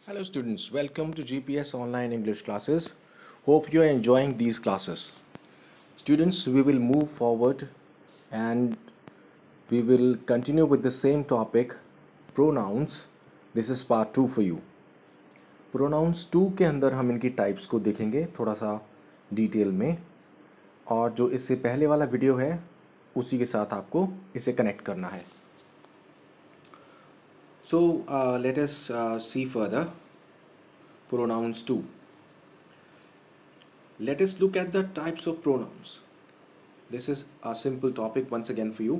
Hello students, welcome to GPS online English classes. Hope you are enjoying these classes. Students, we will move forward and we will continue with the same topic, pronouns. This is part 2 for you. Pronouns 2 के अंदर हम इनकी types को देखेंगे थोड़ा सा detail में, और जो इससे पहले वाला वीडियो है उसी के साथ आपको इसे कनेक्ट करना है. So let us see further pronouns 2. Let us look at the types of pronouns. This is a simple topic once again for you.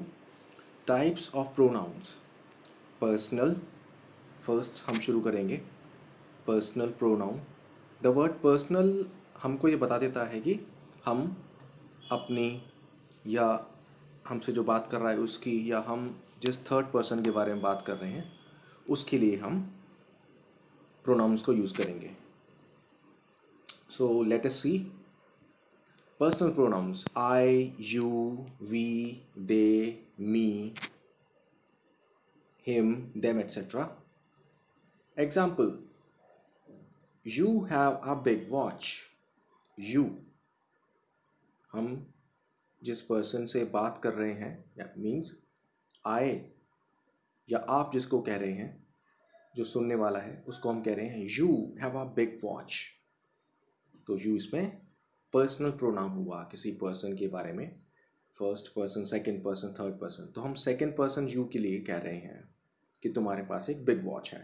Types of pronouns. Personal. First हम शुरू करेंगे. Personal pronoun. The word personal हमको ये बता देता है कि हम अपनी या हमसे जो बात कर रहा है उसकी या हम जिस थर्ड पर्सन के बारे में बात कर रहे हैं उसके लिए हम pronouns को यूज़ करेंगे. So let us see. Personal pronouns: I, you, we, they, me, him, them, etc. Example: You have a big watch. You, हम जिस पर्सन से बात कर रहे हैं या मीन्स I या आप जिसको कह रहे हैं, जो सुनने वाला है उसको हम कह रहे हैं You have a big watch. तो you इसमें पर्सनल प्रोनाउन हुआ किसी पर्सन के बारे में, first person, second person, third person. तो हम सेकंड पर्सन यू के लिए कह रहे हैं कि तुम्हारे पास एक बिग वॉच है.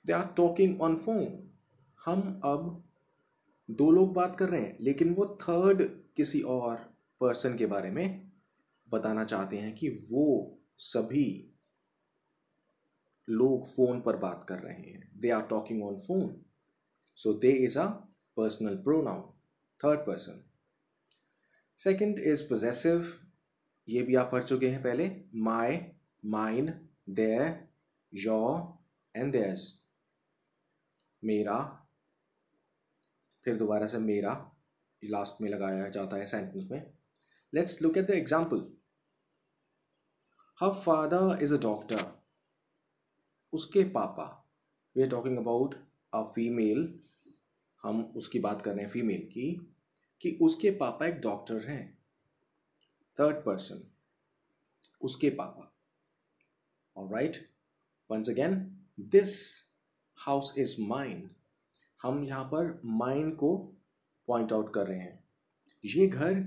They are talking on phone. हम अब दो लोग बात कर रहे हैं लेकिन वो थर्ड किसी और पर्सन के बारे में बताना चाहते हैं कि वो सभी लोग फोन पर बात कर रहे हैं. They are talking on phone. So they is a personal pronoun, third person. Second is possessive. ये भी आप पढ़ चुके हैं पहले. My, mine, their, your and theirs. मेरा, फिर दोबारा से मेरा लास्ट में लगाया जाता है सेंटेंस में. Let's look at the example. Her father is a doctor. उसके पापा. We are talking about a female. हम उसकी बात कर रहे हैं फीमेल की कि उसके पापा एक डॉक्टर हैं. थर्ड पर्सन, उसके पापा. Alright, once again, this house is mine. हम यहाँ पर माइन को पॉइंट आउट कर रहे हैं. ये घर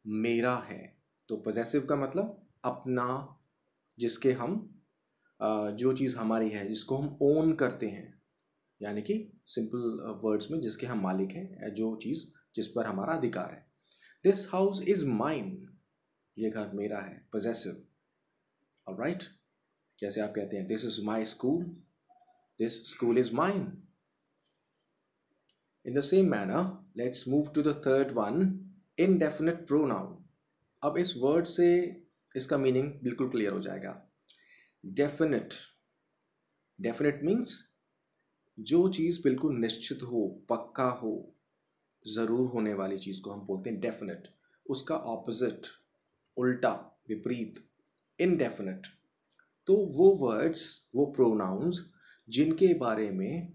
मेरा है. तो पोजेसिव का मतलब अपना, जिसके हम जो चीज़ हमारी है जिसको हम ओन करते हैं, यानी कि सिंपल वर्ड्स में जिसके हम मालिक हैं, जो चीज़ जिस पर हमारा अधिकार है. This house is mine. ये घर मेरा है. पोजेसिव. ऑलराइट, जैसे आप कहते हैं this is my school. This school is mine. In the same manner let's move to the third one, indefinite pronoun. अब इस वर्ड से इसका मीनिंग बिल्कुल क्लियर हो जाएगा. डेफिनिट. डेफिनिट मीन्स जो चीज़ बिल्कुल निश्चित हो, पक्का हो, ज़रूर होने वाली चीज़ को हम बोलते हैं डेफिनेट. उसका ऑपोजिट, उल्टा, विपरीत, इनडेफिनेट. तो वो वर्ड्स, वो प्रोनाउंस जिनके बारे में,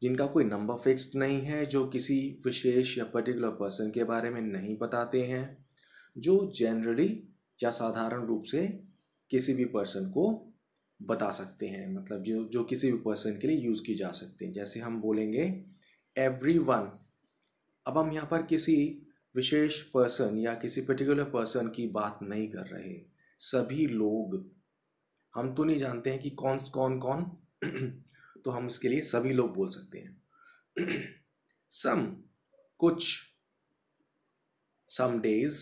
जिनका कोई नंबर फिक्स्ड नहीं है, जो किसी विशेष या पर्टिकुलर पर्सन के बारे में नहीं बताते हैं, जो जनरली या साधारण रूप से किसी भी पर्सन को बता सकते हैं, मतलब जो किसी भी पर्सन के लिए यूज़ की जा सकते हैं. जैसे हम बोलेंगे एवरीवन. अब हम यहाँ पर किसी विशेष पर्सन या किसी पर्टिकुलर पर्सन की बात नहीं कर रहे. सभी लोग. हम तो नहीं जानते हैं कि कौन कौन कौन तो हम इसके लिए सभी लोग बोल सकते हैं. सम, कुछ. Some days,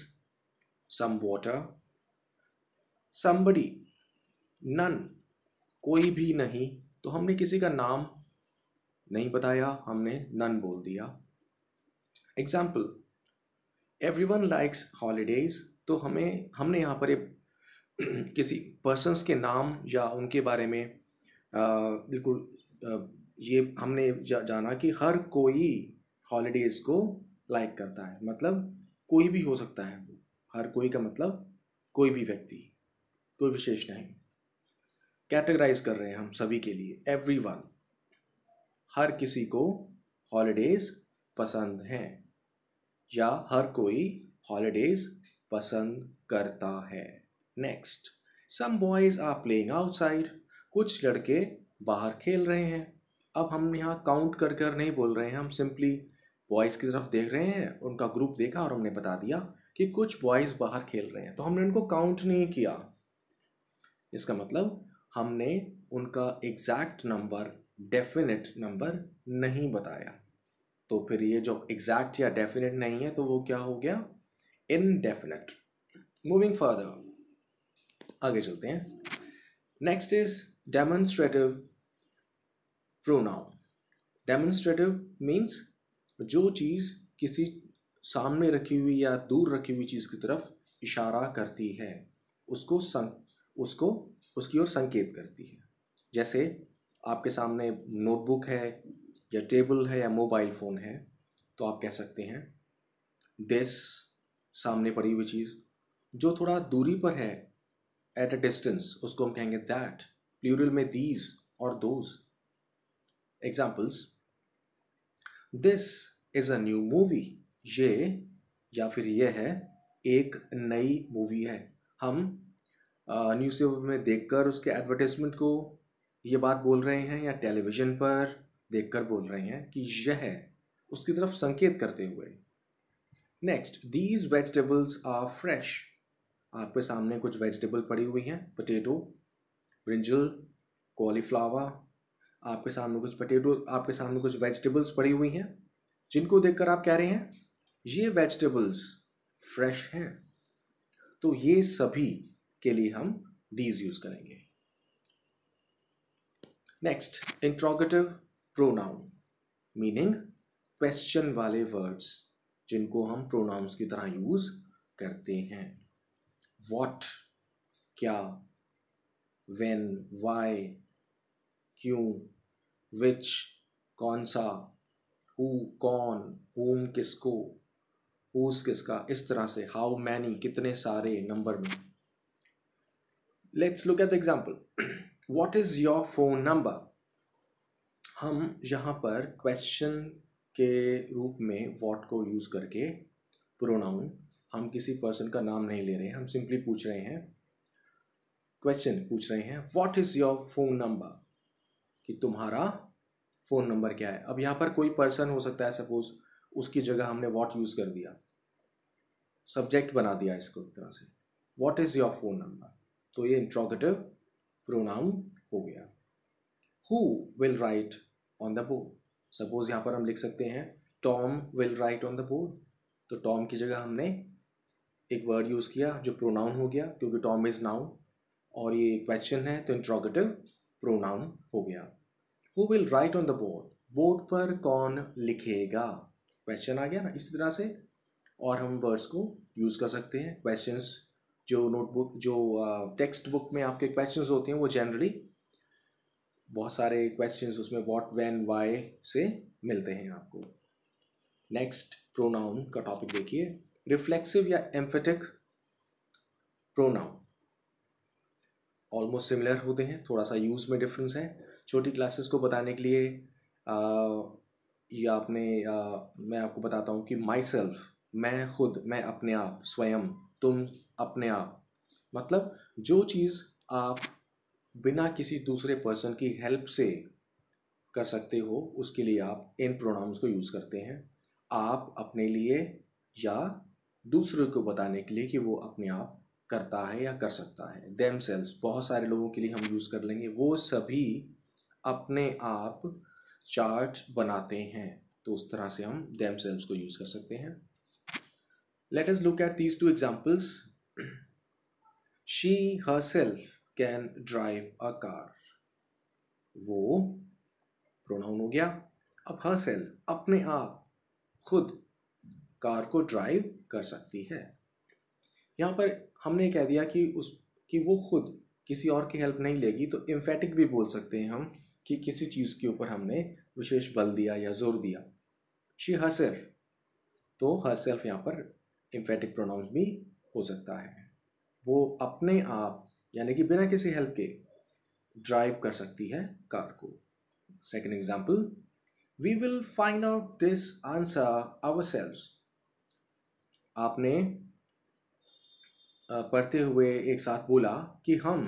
some water. Somebody, none, कोई भी नहीं. तो हमने किसी का नाम नहीं बताया, हमने नन बोल दिया. Example, everyone likes holidays. तो हमने यहाँ पर किसी पर्सन्स के नाम या उनके बारे में बिल्कुल ये हमने जाना कि हर कोई हॉलीडेज को लाइक करता है. मतलब कोई भी हो सकता है वो. हर कोई का मतलब कोई भी व्यक्ति, कोई विशेष नहीं. कैटेगराइज कर रहे हैं हम सभी के लिए. एवरीवन. हर किसी को हॉलीडेज पसंद हैं, या हर कोई हॉलीडेज पसंद करता है। Next, some boys are playing outside, कुछ लड़के बाहर खेल रहे हैं। अब हम यहाँ काउंट कर कर नहीं बोल रहे हैं, हम सिंपली बॉयज़ की तरफ देख रहे हैं, उनका ग्रुप देखा और हमने बता दिया कि कुछ बॉयज़ बाहर खेल रहे हैं, तो हमने उनको काउंट नहीं किया। इसका मतलब हमने उनका एग्जैक्ट नंबर, डेफिनेट नंबर नहीं बताया। तो फिर ये जो एग्जैक्ट या डेफिनेट नहीं है तो वो क्या हो गया? इनडेफिनेट। मूविंग फर्दर, आगे चलते हैं। Next is demonstrative pronoun. Demonstrative means जो चीज़ किसी सामने रखी हुई या दूर रखी हुई चीज़ की तरफ इशारा करती है, उसको उसकी ओर संकेत करती है। जैसे आपके सामने नोटबुक है या टेबल है या मोबाइल फ़ोन है, तो आप कह सकते हैं दिस, सामने पड़ी हुई चीज़। जो थोड़ा दूरी पर है, एट अ डिस्टेंस, उसको हम कहेंगे दैट। प्लूरल में दीज और those. Examples, this is a new movie, ये या फिर ये है एक नई मूवी है। हम न्यूज़पेपर में देखकर उसके एडवर्टाइजमेंट को ये बात बोल रहे हैं, या टेलीविज़न पर देखकर बोल रहे हैं कि यह है, उसकी तरफ संकेत करते हुए। Next, these vegetables are fresh. आपके सामने कुछ वेजिटेबल पड़ी हुई हैं, पोटैटो, ब्रिंजल, कॉलीफ्लावर। आपके सामने कुछ वेजिटेबल्स पड़ी हुई हैं, जिनको देखकर आप कह रहे हैं ये वेजिटेबल्स फ्रेश हैं। तो ये सभी के लिए हम दीज यूज करेंगे। Next, interrogative pronoun, meaning question वाले वर्ड्स, जिनको हम प्रोनाउंस की तरह यूज करते हैं। व्हाट, क्या, व्हेन, व्हाई, क्यों, विच, कौन सा, हु, कौन, whom, किसको, whose, किसका, इस तरह से। हाउ मैनी, कितने सारे, नंबर में। Let's look at the example. What is your phone number. हम यहाँ पर क्वेश्चन के रूप में व्हाट को यूज करके प्रोनाउन, हम किसी पर्सन का नाम नहीं ले रहे हैं, हम सिंपली पूछ रहे हैं, क्वेश्चन पूछ रहे हैं, what is your phone number, कि तुम्हारा फ़ोन नंबर क्या है। अब यहाँ पर कोई पर्सन हो सकता है, सपोज उसकी जगह हमने व्हाट यूज़ कर दिया, सब्जेक्ट बना दिया इसको एक तरह से, what is your phone number, तो ये इंट्रोगेटिव प्रोनाउन हो गया। Who will write on the board, suppose यहाँ पर हम लिख सकते हैं Tom will write on the board, तो टॉम की जगह हमने एक वर्ड यूज़ किया जो प्रोनाउन हो गया, क्योंकि टॉम इज़ नाउन और ये क्वेश्चन है, तो इंट्रोगेटिव प्रोनाउन हो गया। Who will write on the board? Board पर कौन लिखेगा, क्वेश्चन आ गया ना। इसी तरह से और हम वर्ड्स को यूज़ कर सकते हैं। क्वेश्चंस जो नोटबुक, जो टेक्स्ट बुक में आपके क्वेश्चंस होते हैं, वो जनरली बहुत सारे क्वेश्चंस उसमें व्हाट, व्हेन, व्हाई से मिलते हैं आपको। नेक्स्ट प्रोनाउन का टॉपिक देखिए, रिफ्लेक्सिव या एम्फेटिक प्रोनाउन। ऑलमोस्ट सिमिलर होते हैं, थोड़ा सा यूज़ में डिफरेंस है। छोटी क्लासेस को बताने के लिए मैं आपको बताता हूँ कि माई सेल्फ, मैं खुद, मैं अपने आप, स्वयं, तुम अपने आप, मतलब जो चीज़ आप बिना किसी दूसरे पर्सन की हेल्प से कर सकते हो, उसके लिए आप इन प्रोनाउंस को यूज़ करते हैं। आप अपने लिए या दूसरे को बताने के लिए कि वो अपने आप करता है या कर सकता है। देम सेल्स बहुत सारे लोगों के लिए हम यूज़ कर लेंगे, वो सभी अपने आप चार्ट बनाते हैं, तो उस तरह से हम देम सेल्स को यूज़ कर सकते हैं। Let us look at these two examples. She herself can drive a car, वो प्रोनाउन हो गया। अब हरसेल्फ, अपने आप, खुद कार को ड्राइव कर सकती है। यहाँ पर हमने कह दिया कि वो खुद किसी और की हेल्प नहीं लेगी, तो एम्फेटिक भी बोल सकते हैं हम कि किसी चीज़ के ऊपर हमने विशेष बल दिया या जोर दिया। शी हरसेल्फ, तो हरसेल्फ यहाँ पर एम्फेटिक प्रोनाउंस भी हो सकता है। वो अपने आप, यानी कि बिना किसी हेल्प के ड्राइव कर सकती है कार को। Second example, we will find out this answer ourselves. आपने पढ़ते हुए एक साथ बोला कि हम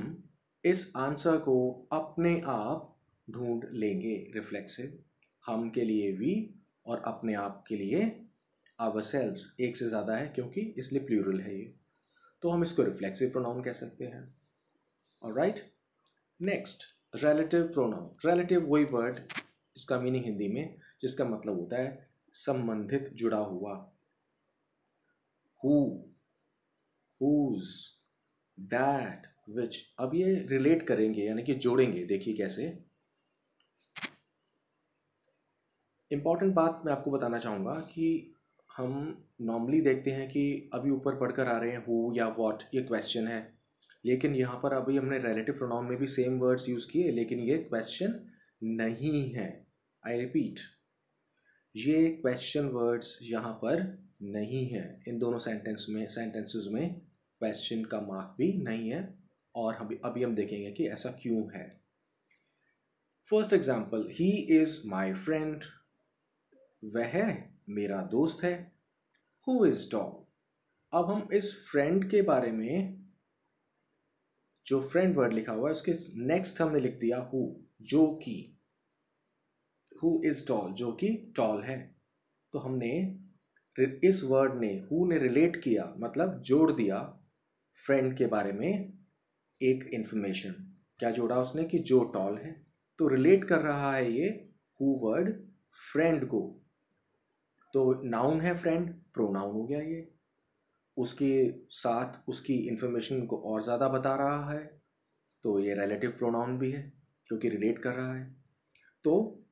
इस आंसर को अपने आप ढूंढ लेंगे। रिफ्लेक्सिव, हम के लिए वी और अपने आप के लिए आवरसेल्व्स, एक से ज़्यादा है क्योंकि इसलिए प्लूरल है ये, तो हम इसको रिफ्लेक्सिव प्रोनाउन कह सकते हैं। Alright, next relative pronoun. Relative वही वर्ड, इसका मीनिंग हिंदी में जिसका मतलब होता है संबंधित, जुड़ा हुआ। हु, हुज, दैट, विच। अब ये रिलेट करेंगे यानी कि जोड़ेंगे। देखिए कैसे। इंपॉर्टेंट बात मैं आपको बताना चाहूँगा कि हम नॉर्मली देखते हैं कि अभी ऊपर पढ़कर आ रहे हैं हु या व्हाट, ये क्वेश्चन है, लेकिन यहाँ पर अभी हमने रिलेटिव प्रोनाउन में भी सेम वर्ड्स यूज़ किए, लेकिन ये क्वेश्चन नहीं है। आई रिपीट, ये क्वेश्चन वर्ड्स यहाँ पर नहीं है। इन दोनों सेंटेंसेस में क्वेश्चन का मार्क भी नहीं है, और अभी हम देखेंगे कि ऐसा क्यों है। First example, he is my friend, वह मेरा दोस्त है। हु इज टॉल, अब हम इस फ्रेंड के बारे में जो फ्रेंड वर्ड लिखा हुआ है उसके नेक्स्ट हमने लिख दिया हु, जो कि हु इज टॉल, जो कि टॉल है। तो हमने इस वर्ड ने, हु ने रिलेट किया, मतलब जोड़ दिया फ्रेंड के बारे में एक इंफॉर्मेशन। क्या जोड़ा उसने? कि जो टॉल है। तो रिलेट कर रहा है ये हु वर्ड फ्रेंड को। तो नाउन है फ्रेंड, प्रोनाउन हो गया ये, उसके साथ उसकी इंफॉर्मेशन को और ज़्यादा बता रहा है, तो ये रिलेटिव प्रोनाउन भी है क्योंकि रिलेट कर रहा है। तो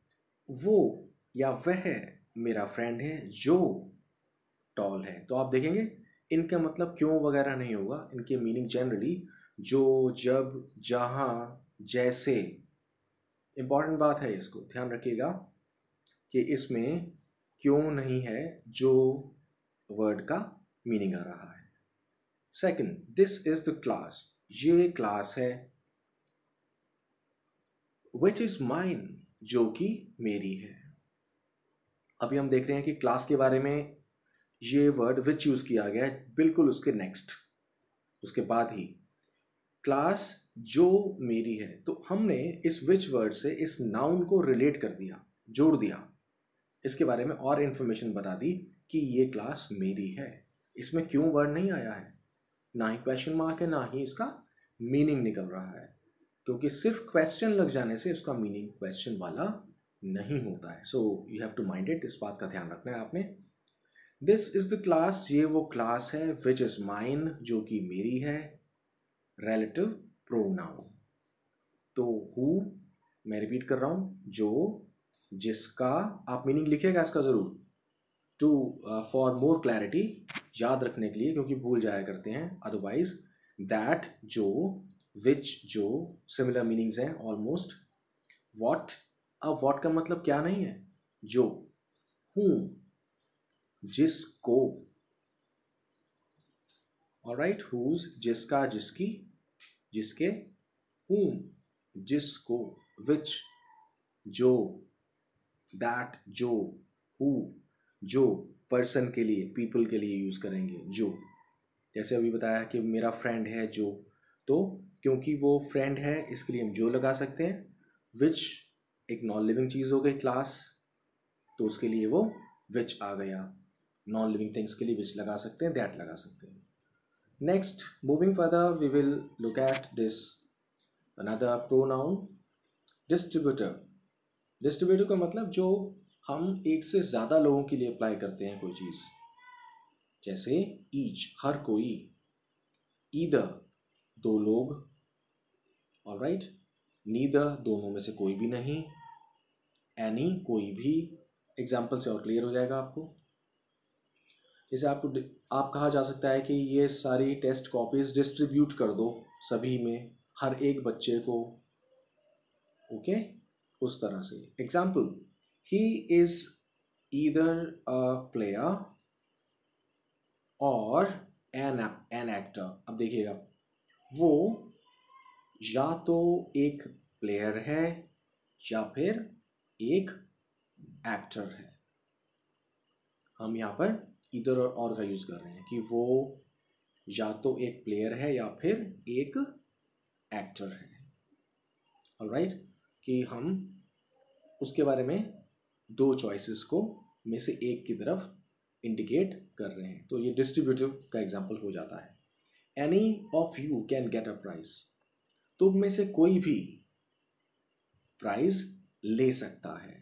वो या वह मेरा फ्रेंड है जो टॉल है। तो आप देखेंगे इनका मतलब क्यों वगैरह नहीं होगा, इनके मीनिंग जनरली जो, जब, जहाँ, जैसे। इंपॉर्टेंट बात है, इसको ध्यान रखिएगा कि इसमें क्यों नहीं है जो वर्ड का मीनिंग आ रहा है। Second, this is the class, ये क्लास है। विच इज माइन, जो कि मेरी है। अभी हम देख रहे हैं कि क्लास के बारे में ये वर्ड विच यूज किया गया है, बिल्कुल उसके नेक्स्ट, उसके बाद ही क्लास जो मेरी है। तो हमने इस विच वर्ड से इस नाउन को रिलेट कर दिया, जोड़ दिया, इसके बारे में और इंफॉर्मेशन बता दी कि ये क्लास मेरी है। इसमें क्यों वर्ड नहीं आया है, ना ही क्वेश्चन मार्क है, ना ही इसका मीनिंग निकल रहा है, क्योंकि सिर्फ क्वेश्चन लग जाने से उसका मीनिंग क्वेश्चन वाला नहीं होता है। So you have to mind it, इस बात का ध्यान रखना है आपने। दिस इज द क्लास, ये वो क्लास है। विच इज माइन, जो कि मेरी है। Relative pronoun. तो हु, मैं रिपीट कर रहा हूं, जो, जिसका, आप मीनिंग लिखिएगा इसका जरूर, टू फॉर मोर क्लैरिटी, याद रखने के लिए, क्योंकि भूल जाया करते हैं अदरवाइज। दैट, जो, विच, जो, सिमिलर मीनिंग्स हैं ऑलमोस्ट। वॉट, अब वॉट का मतलब क्या नहीं है, जो। हूँ, जिसको। ऑलराइट, हुज, जिसका, जिसकी, जिसके। हूँ, जिसको। विच, जो। दैट, जो। हु, जो, पर्सन के लिए, पीपल के लिए यूज करेंगे जो। जैसे अभी बताया कि मेरा फ्रेंड है जो, तो क्योंकि वो फ्रेंड है इसके लिए हम जो लगा सकते हैं। विच एक नॉन लिविंग चीज हो गई, क्लास, तो उसके लिए वो विच आ गया। नॉन लिविंग थिंग्स के लिए विच लगा सकते हैं, दैट लगा सकते हैं। Next, moving further, we will look at this another pronoun, distributive. Distributive का मतलब जो हम एक से ज़्यादा लोगों के लिए अप्लाई करते हैं कोई चीज़, जैसे ईच, हर कोई। ईदर, दो लोग। ऑलराइट, नीदर, दोनों में से कोई भी नहीं। एनी, कोई भी। एग्जाम्पल से और क्लियर हो जाएगा आपको। जैसे आप कहा जा सकता है कि ये सारी टेस्ट कॉपीज डिस्ट्रीब्यूट कर दो सभी में, हर एक बच्चे को। ओके, उस तरह से। Example, he is either a player और एन एक्टर। अब देखिएगा, वो या तो एक प्लेयर है या फिर एक एक्टर है। हम यहाँ पर इधर और का यूज कर रहे हैं कि वो या तो एक प्लेयर है या फिर एक एक्टर है। ऑलराइट, कि हम उसके बारे में दो चॉइसेस को में से एक की तरफ इंडिकेट कर रहे हैं। तो ये डिस्ट्रीब्यूटिव का एग्जांपल हो जाता है। Any of you can get a prize, तुम में से कोई भी प्राइज ले सकता है,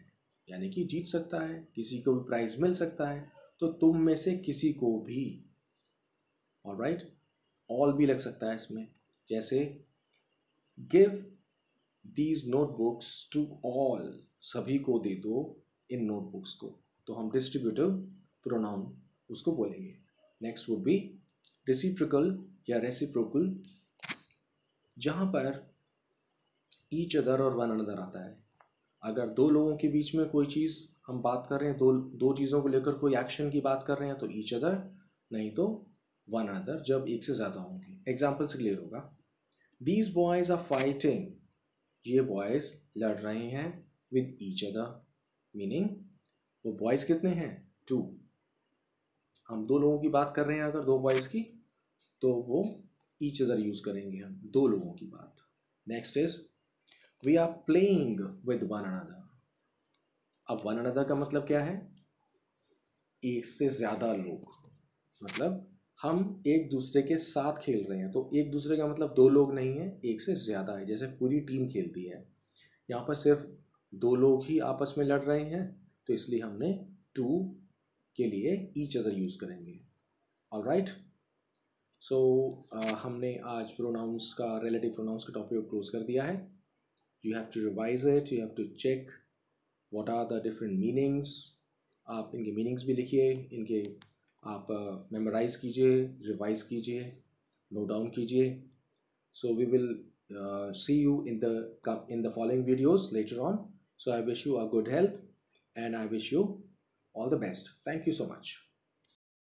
यानी कि जीत सकता है, किसी को भी प्राइज मिल सकता है। तो तुम में से किसी को भी, ऑलराइट, ऑल भी लग सकता है इसमें। जैसे give these notebooks to all, सभी को दे दो इन नोटबुक्स को। तो हम डिस्ट्रीब्यूटिव प्रोनाउन उसको बोलेंगे। नेक्स्ट वुड बी रेसिप्रोकल या रेसिप्रोकल, जहां पर ईच अदर और वन अनदर आता है। अगर दो लोगों के बीच में कोई चीज़ हम बात कर रहे हैं, दो चीज़ों को लेकर कोई एक्शन की बात कर रहे हैं, तो ईच अदर, नहीं तो वन अनदर, जब एक से ज़्यादा होंगे। एग्जाम्पल से क्लियर होगा। दीज बॉयज आर फाइटिंग, ये बॉयज लड़ रहे हैं विद ईच अदर, मीनिंग वो बॉयज कितने हैं, 2। हम दो लोगों की बात कर रहे हैं अगर दो बॉयज की, तो वो ईच अदर यूज करेंगे हम दो लोगों की बात। Next is we are playing with one another. अब वन अनदर का मतलब क्या है, एक से ज्यादा लोग, मतलब हम एक दूसरे के साथ खेल रहे हैं। तो एक दूसरे का मतलब दो लोग नहीं है, एक से ज्यादा है। जैसे पूरी टीम खेलती है, यहाँ पर सिर्फ दो लोग ही आपस में लड़ रहे हैं, तो इसलिए हमने टू के लिए ईच अदर यूज करेंगे। ऑलराइट, सो हमने आज प्रोनाउंस का, रिलेटिव प्रोनाउंस के टॉपिक को क्लोज कर दिया है। You have to revise it, you have to check what are the different meanings. आप इनके मीनिंग्स भी लिखिए, इनके आप मेमोराइज कीजिए, रिवाइज कीजिए, नोट डाउन कीजिए। So we will see you in the following videos later on. So I wish you a good health and I wish you all the best. Thank you so much.